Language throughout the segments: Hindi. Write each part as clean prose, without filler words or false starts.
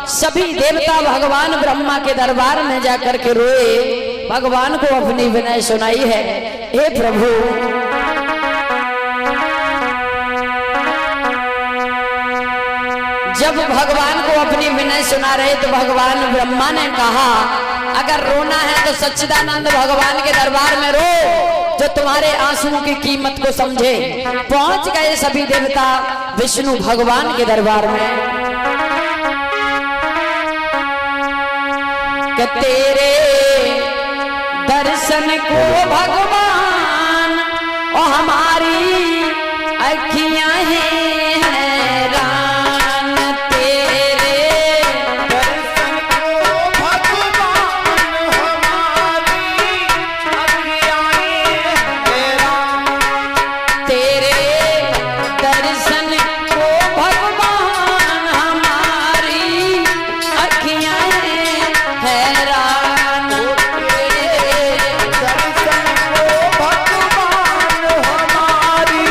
सभी देवता भगवान ब्रह्मा के दरबार में जाकर के रोए, भगवान को अपनी विनय सुनाई है। हे प्रभु, जब भगवान को अपनी विनय सुना रहे तो भगवान ब्रह्मा ने कहा, अगर रोना है तो सच्चिदानंद भगवान के दरबार में रो, जो तुम्हारे आंसुओं की कीमत को समझे। पहुंच गए सभी देवता विष्णु भगवान के दरबार में कि तेरे दर्शन को भगवान और हमारी अखियां हैं हैरान, तेरे दर्शन को भगवान हमारी अखियां हैं हैरान, तेरे दर्शन को भगवान हमारी अखियां हैं हैरान, तेरे दर्शन को भगवान हमारी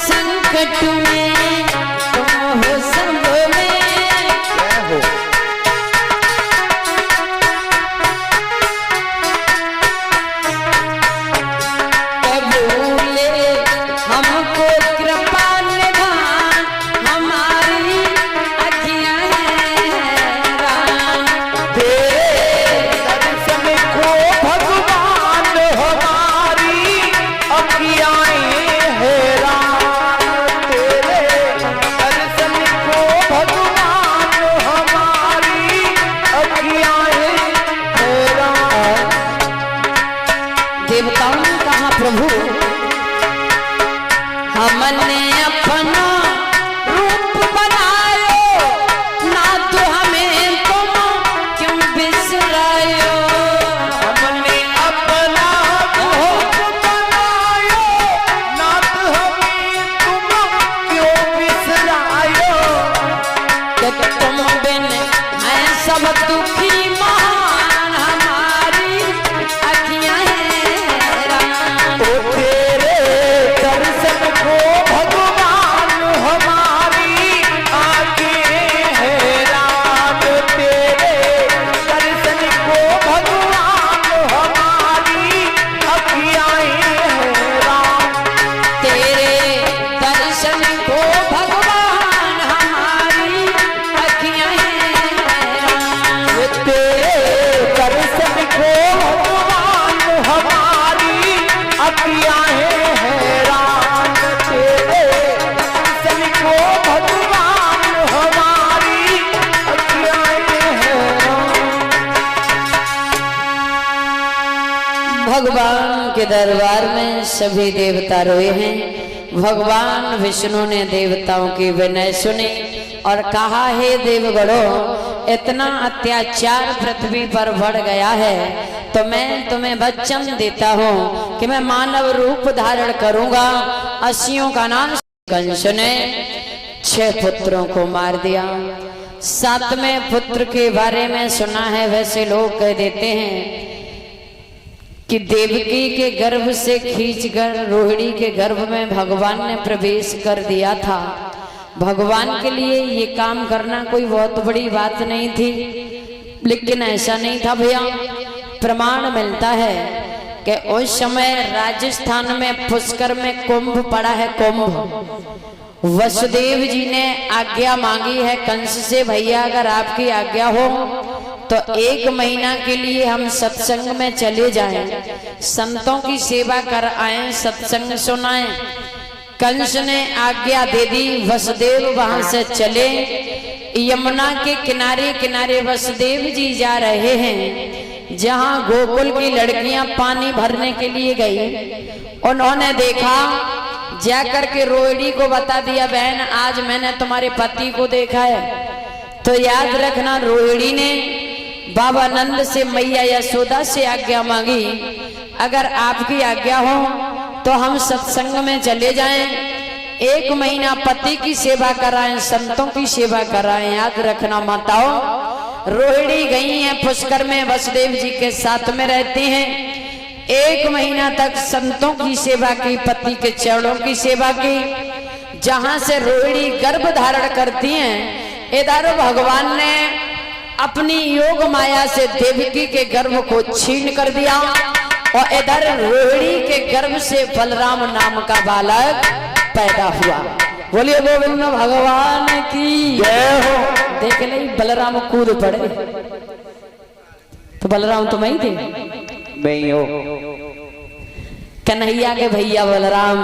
संकट में तुम हो सब में, भूले हमको कृपा निधान हमारी अखियां हैरान, तेरे दर्शन को भगवान हमारी अखियां देवताओं ने कहा, प्रभु हमने अपना रूप बनायो, ना तो हमें तुम क्यों बिसरायो, हमने अपना रूप बनायो, ना तो हमें तुम क्यों बिसरायो, कि तुम बिन मैं सब दुखी महान हमारी अखियां भगवान के दरबार में सभी देवता रोए हैं। भगवान विष्णु ने देवताओं की विनय सुनी और कहा, हे देवगणों, इतना अत्याचार पृथ्वी पर बढ़ गया है तो मैं तुम्हें वचन देता हूँ कि मैं मानव रूप धारण करूंगा। अस्सियों का नाश। कंस ने 6 पुत्रों को मार दिया। 7वें पुत्र के बारे में सुना है, वैसे लोग कह देते हैं कि देवकी के गर्भ से खींचकर रोहिणी के गर्भ में भगवान ने प्रवेश कर दिया था। भगवान के लिए ये काम करना कोई बहुत बड़ी बात नहीं थी, लेकिन ऐसा नहीं था भैया। प्रमाण मिलता है कि उस समय राजस्थान में पुष्कर में कुंभ पड़ा है। कुंभ वसुदेव जी ने आज्ञा मांगी है कंस से, भैया अगर आपकी आज्ञा हो तो 1 महीना के लिए हम सत्संग में चले जाएं, संतों की सेवा कर आए, सत्संग सुनाएं। कंस ने आज्ञा दे दी। वसुदेव वहां से चले। यमुना के किनारे किनारे वसुदेव जी जा रहे हैं, जहां गोकुल की लड़कियां पानी भरने के लिए गई। उन्होंने देखा, जाकर के रोहिणी को बता दिया, बहन आज मैंने तुम्हारे पति को देखा है। तो याद रखना, रोहिणी ने बाबा नंद से, मैया यशोदा से आज्ञा मांगी, अगर आपकी आज्ञा हो तो हम सत्संग में चले जाएं, 1 महीना पति की सेवा कराएं, संतों की सेवा कराएं। याद रखना माताओं, रोहिणी गई हैं पुष्कर में, वसुदेव जी के साथ में रहती हैं। 1 महीना तक संतों की सेवा की, पति के चरणों की सेवा की। जहां से रोहिणी गर्भ धारण करती हैं, इधर भगवान ने अपनी योग माया से देवकी के गर्भ को छीन कर दिया और इधर रोहिणी के गर्भ से बलराम नाम का बालक पैदा हुआ। बोलिए गोविंद भगवान की जय हो। देख ले बलराम कूद पड़े, तो बलराम तो मैं ही थे, नहीं हो कन्हैया के भैया बलराम।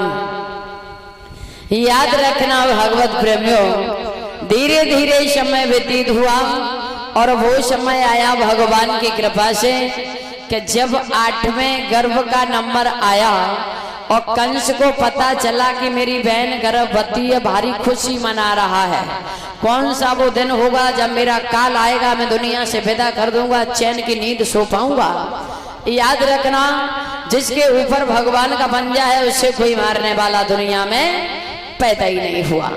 याद रखना भगवत प्रेमियों, धीरे धीरे समय व्यतीत हुआ और वो समय आया भगवान की कृपा से कि जब 8वें गर्भ का नंबर आया और कंस को पता चला कि मेरी बहन गर्भवती है, भारी खुशी मना रहा है। कौन सा वो दिन होगा जब मेरा काल आएगा, मैं दुनिया से विदा कर दूंगा, चैन की नींद सो पाऊंगा। याद रखना, जिसके ऊपर भगवान का पंजा है उससे कोई मारने वाला दुनिया में पैदा ही नहीं हुआ।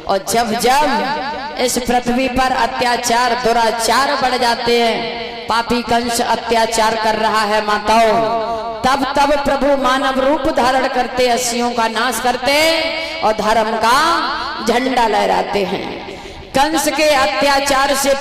और जब जब इस पृथ्वी पर अत्याचार दुराचार बढ़ जाते हैं, पापी कंस अत्याचार कर रहा है माताओं, तब तब प्रभु मानव रूप धारण करते, अस्सियों का नाश करते और धर्म का झंडा लहराते हैं। कंस के अत्याचार से